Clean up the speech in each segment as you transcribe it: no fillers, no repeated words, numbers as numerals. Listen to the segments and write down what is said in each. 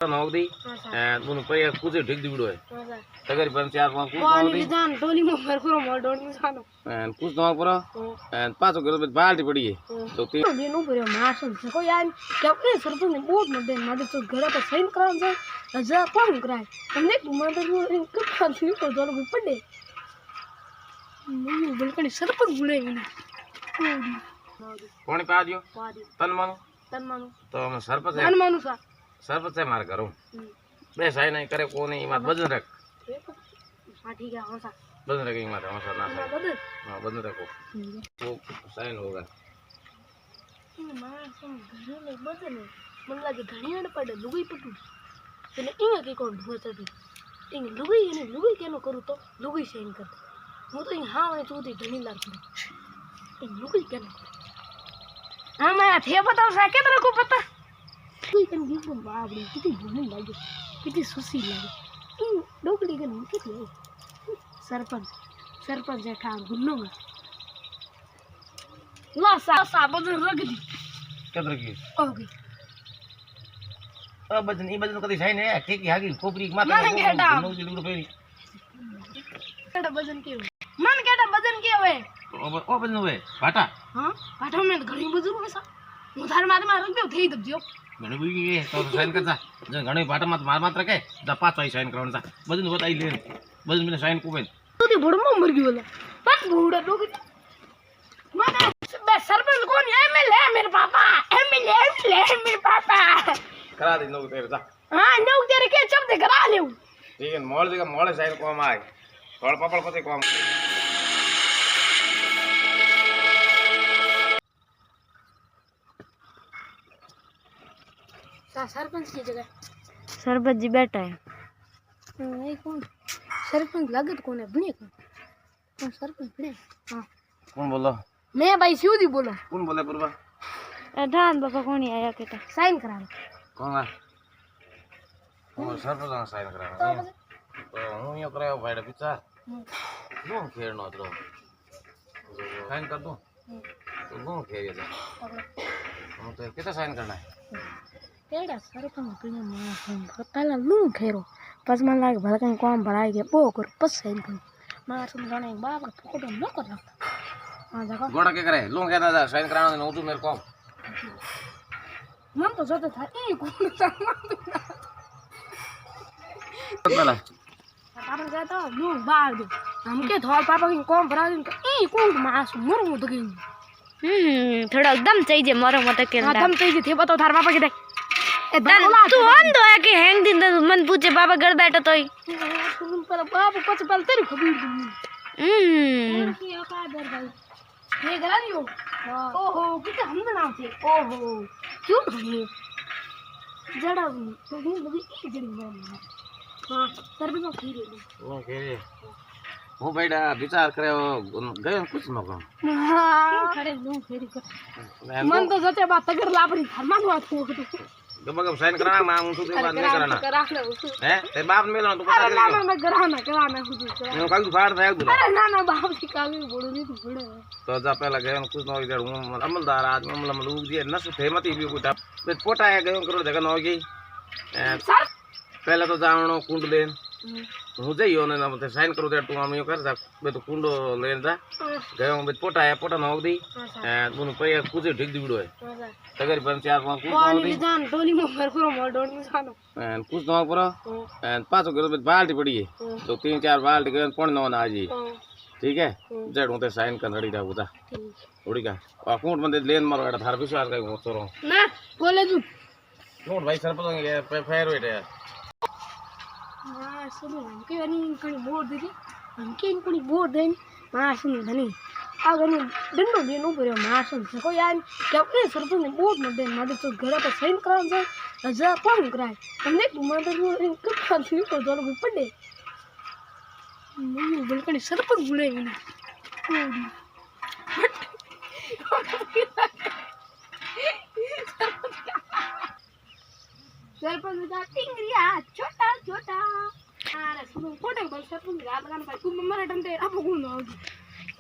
नौकरी दोनों पे कुछ ठीक दिवड़ो है तगर पर चार पांच कुछ नौकरी जान टोली में घर करो मोड़ डोड़ में जानो कुछ नौक पर पांच किलो में बाल्टी पड़ी है तो तीन दिन ऊपर मार को यार क्या अपने सरपंच ने बहुत मदद मदद तो घर पर साइन करान से जा कौन कराए हमने मदद को कब खाती को दोनों भी पड़े नहीं बिल्कुल सरपंच बुले कौन पा दियो तन मानो तो मैं सरपंच है तन मानो सा सरपंच है मार करो बे सही नहीं करे को नहीं मत बदन रख हां ठीक है हां सा बदन रखेंगे मत हम सर ना बदन हां बदन रखो वो साइन होगा मां सम घर में बदन मन लागे घणी अड़ पड़े लुगई पटू तने इंगा के कोण होता थी इंग लुगई केनो करू तो लुगई साइन कर હું તો હા મને ચોથી ઘણી લાગતી એ નુકઈ કેમ હા મારા થે બતાવ સાકે તને કો પતા કોઈ કેમ ગીતો બાબડી કિતી ઘણી લાગે કિતી સુસી લાગે એ ડોકડી કે કિતી સરપંચ જેઠા ગુલ્લો में ला सा बजन रख दी कदर की ओके अब बजन ई बजन कदी साइन है के हागी खोपरी माथा नो जी लुगड़ो फेरी केड़ा बजन के मन केड़ा बजन के होए ओ बजन होए भाटा हां भाटा में घणी बजन होए सा હું તાર માથે માર રખ્યો થઈ દબજો ઘણી બુઈ કે તો સાઈન કરતા જે ઘણી ભાટા માર માત્ર કે જા પાછો આઈ સાઈન કરવાનું તા બજન બતાઈ લે બજન મને સાઈન કોબે તો તે ભડમાં મર ગયો લા બસ બુડા ડોગ મને बे सरपंच कौन है एमएलए मेरे पापा एमएलए मेरे पापा करा दे नो तेरे जा हां नो तेरे के शब्द करा ले ठीक है मोड़ साइड कोम आए थोड़ा पापड़ पते कोम सा सरपंच की जगह सरपंच जी बैठा है ये कौन सरपंच लागत कौन है बने कौन सरपंच बने हां कौन बोलो मैं भाई शिवजी बोलो कौन बोले पूर्वा धान बाबा कौन आया केटा साइन करा कौन है ओ सरपंच ने साइन करा तो हूं यो करायो भाई पिचा नो खेड़नो तो साइन कर दूं तो नो खेड़े जा हम तो कितना साइन करना है केड़ा सरपंच कने मां साइन पहला लू खेरो बस मन लागे भला कहीं काम भराई के बो कर बस साइन कर मां सुन जाने बाप का फोटो न कर हां देखो गोड़ा के करे लू कहता था साइन कराना ने तू मेरे को मन तो जोते था ई कौन सा बोला पापा कहता लू बाहर दो हम के थोड़ा पापा की काम भरा दिन तो ई कौन मास मुर मुद गई थोड़ा एकदम चाहिए मारो मत के दम चाहिए थे बताओ थार पापा के दे तू ऑन दो है कि हैंग दिन मन पूछे पापा घर बैठो तो ही पर बाप पछ पल तेरी खबर की औकात दर भाई ये करा दियो ओहो कितना हम नाम थे ओहो क्यों बनी जड़ा तो ही लगी एक जड़ी में हां सर भी तो खीरे वो खेरे वो बेटा विचार करे गयो कुछ न को हां खड़े लू फेरी कर मन तो जते बात तगर लापरी फरमान बात हो तो बगम साइन कराना मां तू के बात नहीं कराना है ते बाप मिलना तू अरे ना ना कराना खुद नो काल तू फाड़ दे अरे ना ना बाप की काल में बोलो नहीं तू बड़े तो जा पहला गयो कुछ न इधर अमलदार आदमी अमल लोग दिए नस फेमती भी कोटा पे पोटा है गयो करो जगह न होगी सर पहले तो जावणो कुंड लेन मुझे यो ने ना साइन करो दे तू हम यो कर जा बे तो कुंडो लेन जा गयो बे पोटा है पोटा न होगी दोनों पे कुछ ठीक दिवड़ो है तगर पर चार पांच कुछ नौकरी जान टोली में घर करो मोड़ डोड़ में जानो कुछ नौक पर पांच किलो में बाल्टी पड़ी है तो तीन चार बाल्टी के पौन नौ ना जी ठीक है जड़ उते साइन कर रही रहू जा थोड़ी का अकाउंट में लेन मारो एटा थार विश्वास का छोरो ना बोले तू नोट भाई सरपंच ये फेर वेट है हां सुनो हमके वनी कणी बोर दे हमके कणी बोर दे मां सुन धनी आगनी डंडो लेनो पड़े मां सुन को यार क्या अपने सरपंच ने बहुत मदद तो घर पर साइन करान से जा कौन कराए हमने मदद कब खाती को दोनों भी पड़े नहीं बिल्कुल सरपंच बुले सरपंच का टिंगरिया छोटा छोटा अरे सुनो फोटो बस सरपंच रात गान भाई तू मम्मा रटन दे अब को न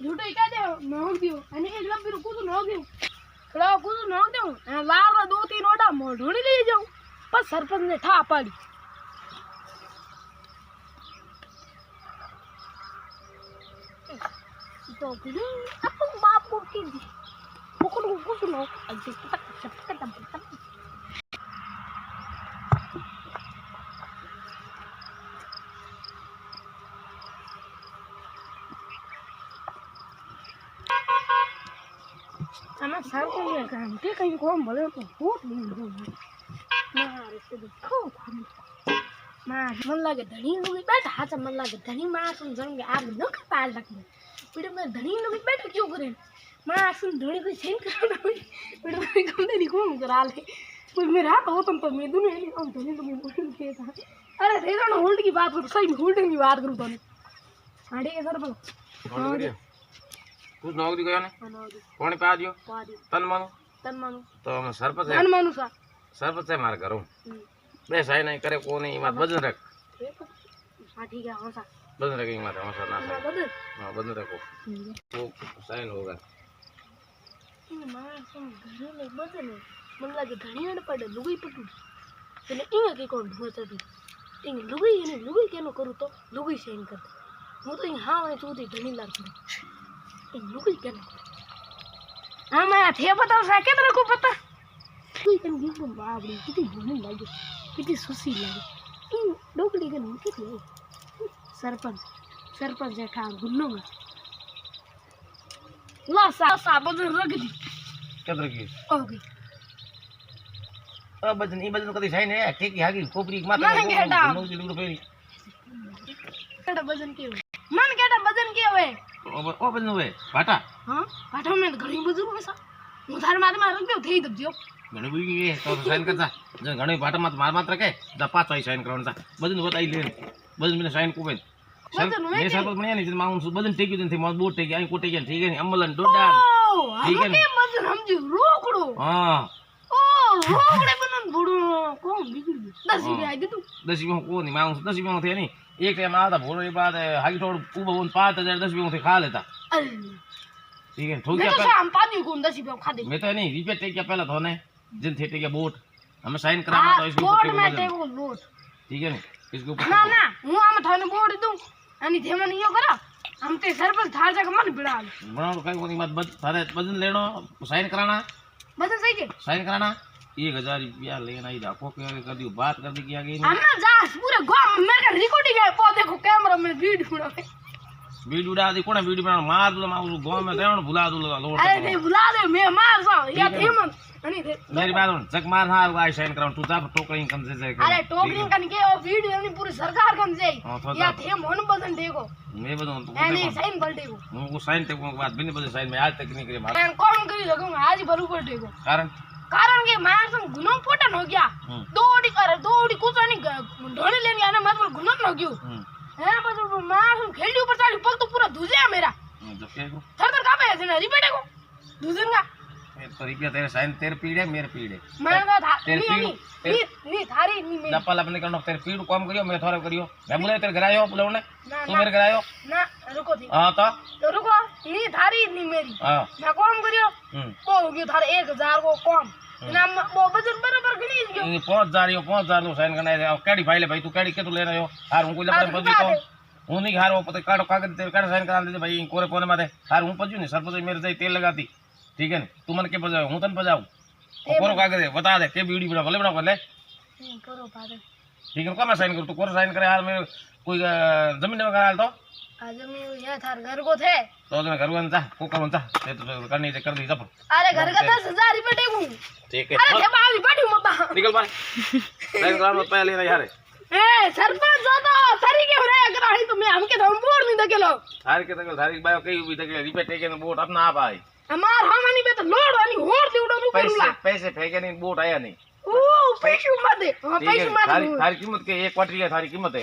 झूठो क्या दे न दियो अने एक लंबी रुको तो न दियो खड़ा को न दो लाल दो तीन ओडा मोड़ ढोड़ी ले जाऊं पर सरपंच ने ठा पाड़ी तो फिर अपन बाप को की दी बुकुन को कुछ नो अजी तक तक तक हमें सर को ये घंटे कहीं को हम बोले तो बहुत नहीं हो मारे से देखो मां मन लगे धनी लोग बैठा हाथ मन लगे धनी मां सुन जन के आग न के पाल रखने पीड़े में धनी लोग बैठे क्यों करे मां सुन धनी को सेन करना पीड़े में कम नहीं कौन करा ले कोई मेरा हाथ हो तो मैं दोनों नहीं हम धनी लोग बोल के था अरे रे ना होल्ड की बात सही होल्डिंग की बात करूं तो आड़े के सर बोलो कुछ नौकरी गयो ने कोण पा दियो तन मानो तो हम सरपंच है तन मानो सा सरपंच है मार करो बे सही नहीं करे को नहीं मत बदन रख हां ठीक है हां सा बदन रखेंगे मत हम सर ना बदल हां बदन रखो वो साइन होगा मां तुम घर में बदल मन लगे धनिया ने पड़े लुगाई पटू तने इंगा के कोण भोसती इंग लुगाई केनो करू तो लुगाई साइन कर હું તો હા મને ચોથી ઘણી લાગતી એ લુગી કેમ હા मैं थे बताओ सा के तेरे को पता कोई कन गिफ्ट बाबड़ी कितनी भूनी लगी कितनी सुसी लगी इन डोकड़ी के नाम कितनी सरपंच जेठा गुन्नो में ला सा बदन रख दी केतर की ओके बदन ई बदन कदी साइन है के की हागी कोपरी माता મને કેટા नो दिलू फेरी केटा वजन के मन केटा वजन के होए ओ बदन होए भाटा हां भाटा में घणी वजन होए सा હું તાર માથે માર રખ્યો થઈ દબજો ઘણી બુઈ ગઈ તો સાઈન કરતા જે ઘણી ભાટા માં માર માત્ર કે દ પાછો સાઈન કરવાનું તા બદન બતાઈ લે બદન મને સાઈન કોબે મે સરપંચ બન્યા ની માઉન બદન ટેક્યું નથી માર બોટ ટેકી અહીં કોટે ગયા ઠીક है અમલન ડોડા ठीक है ना बदन समझ रोकड़ो हां ओ रोकड़े बनन बड़ो कौन बिगड़ गयो 10 रुपया आई दे तू 10 में को नहीं माउन 10 में थे नहीं एक टाइम आता भोरो के बाद हागी थोड़ ऊपर उन 5000 10 में थे खा लेता ठीक है ठोक मैं गया तो शाम पानी को 10 रुपया खा दे मैं तो नहीं रिपीट टेक किया पहला तो ने जिन थे टेक बोट हमें साइन कराना तो इसके बोर्ड ऊपर में टेबल बोर्ड ठीक है नहीं इसके ऊपर ना ना હું આમ થાને બોર્ડ દઉં અને તે મને યો કરા આમ તે સરપંચ થાર જાકે મને બિડા बनाओ तो कहीं मत बद थारे वजन लेनो साइन कराना बदन सही के साइन कराना 1000 रुपया लेना ही रखो के कर दी बात कर दी किया गई अन्ना जास पूरे गांव में मेरे का रिकॉर्डिंग है वो देखो कैमरा में वीडियो उड़ा वीडियो उड़ा दी कोने वीडियो बना मार दो मार गांव में देवन भुला दो लोड अरे नहीं बुला दे मैं मार सा या थे मन नहीं थे मेरी बात सुन जग मार हां आई साइन कराऊं तू जा टोकरी कम से अरे टोकरी कन के वो वीडियो नहीं पूरी सरकार कन से या थे मन बदन देखो मैं बदन तो नहीं साइन कर देखो वो साइन तक के बाद बिना बदन साइन में आज तक नहीं करे मार मैं कौन करी लगूंगा आज बरोबर देखो कारण के मार संग गुनो पोटन हो गया दौड़ी कुचानी ढोली लेनी आने मत बोल गुनो हो गयो है बस मार संग खेलडी ऊपर चढ़ी पग तो पूरा धुजिया मेरा थर थर कापे है ना रिपेट को धुजूंगा तो रिपिया तेरे साइन तेरे पीड़े मेरे पीड़े मैं था तेरे नहीं थारी नहीं मेरी डप्पा अपने करनो तेरे पीड़ कम करियो मैं थोड़ा करियो मैं बोले तेरे घर आयो बोले ने तू मेरे घर आयो ना रुको थी हां तो रुको नहीं थारी नहीं मेरी हां मैं कम करियो को हो गयो थारे 1000 को कम ना वो बजट बराबर गनी गयो 5000 नो साइन करना है केडी फाइल है भाई तू केडी के तू ले रहे हो हार हूं कोई लपड़े पजी तो हूं नहीं हार वो पते काटो कागज तेरे काट साइन करा दे भाई कोरे कोने माथे हार हूं पजू नहीं सरपंच मेरे जाई तेल लगाती ठीक है तू मन के बजाओ हूं तन बजाऊं कोरो कागज बता दे के बीडी बना भले बना कर ले करो पागल ठीक है कौन साइन कर तू कोरो साइन करे हार में कोई जमीन में करा तो आज मैं ये थार घर को थे तो घर को जा को करो जा ये तो करनी है कर दी जब अरे घर का 10000 रुपए देऊं ठीक है अरे जब आवी बैठी मत निकल भाई साइन करा मत पहले ले यार ए सरपंच जाता थारी के रे अगर आई तो मैं हमके हम बोर नहीं दकेलो थारी के तक थारी बायो कई भी तक रिपीट टेके बोट अपना आप आई हमार हमनी पे तो लोड वाली होड़ दी उड़ो नु करूला पैसे फेंके नहीं बोट आया नहीं ओ पैसे मत दे हां पैसे मत दे थारी कीमत के एक क्वार्टर है थारी कीमत है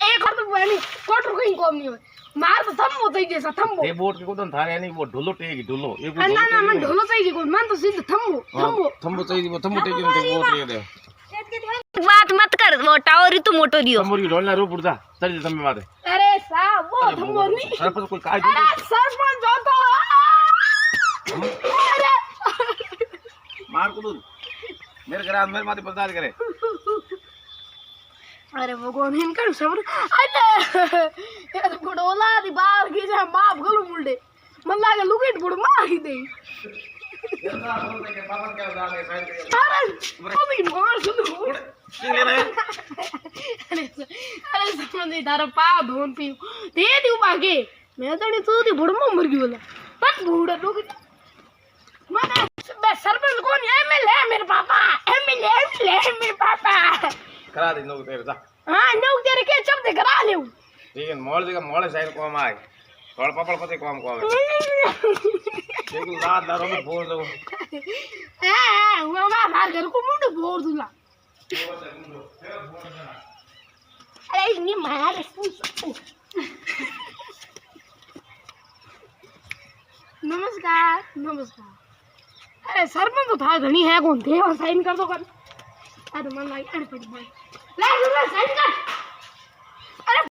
एक और तो वाली क्वार्टर कहीं कम नहीं है मार तो थम्बो થઈ જશે થમ્બો ये बोट के कोदन थारे नहीं वो ढोलो टेगी ढोलो एक ना ना मन ढोलो चाहिए कोई मन तो सीधे थम्बो थम्बो चाहिए वो थम्बो टेगी नहीं वो टेगी दे बात मत कर वो टावर ही तो मोटो दियो थम्बो ढोलना रो पुरजा चल तमे बात अरे सा वो थम्बो नहीं सरपंच कोई काज अरे सरपंच जाता अरे मार को दो मेरे घर मेरे माथे बर्दाश्त करे अरे भगवान इनका सबर अरे ये तो बड़ोला दी बाहर की जा माफ गलो मुंडे मन लागे लुकेट बुड़ मार ही दे पापा क्या बता दे साइड अरे ओ भी मार सुन क्यों ले रहे अरे समझे तारा पाव धोन पी दे दी बागे मैं तो नहीं तू दी बुड़ में मर गई बोला बस बूढ़ा लोग मैं सरपंच कौन है एमएलए मेरे पापा एमएलए मेरे पापा करा दे लोग तेरे जा हाँ लोग तेरे के चब दे करा ले ठीक है मोड़ देगा मोड़े साइड को हम आए थोड़ा पापड़ पते को हम को आवे देख रात दारो में बोल दो हां वो मार घर को मुंड बोल दूला अरे इतनी मार नमस्कार नमस्कार अरे सरपंच तो था घनी है कौन थे और साइन कर दो कर अरे मन लाइक अरे पड़ भाई ले साइन कर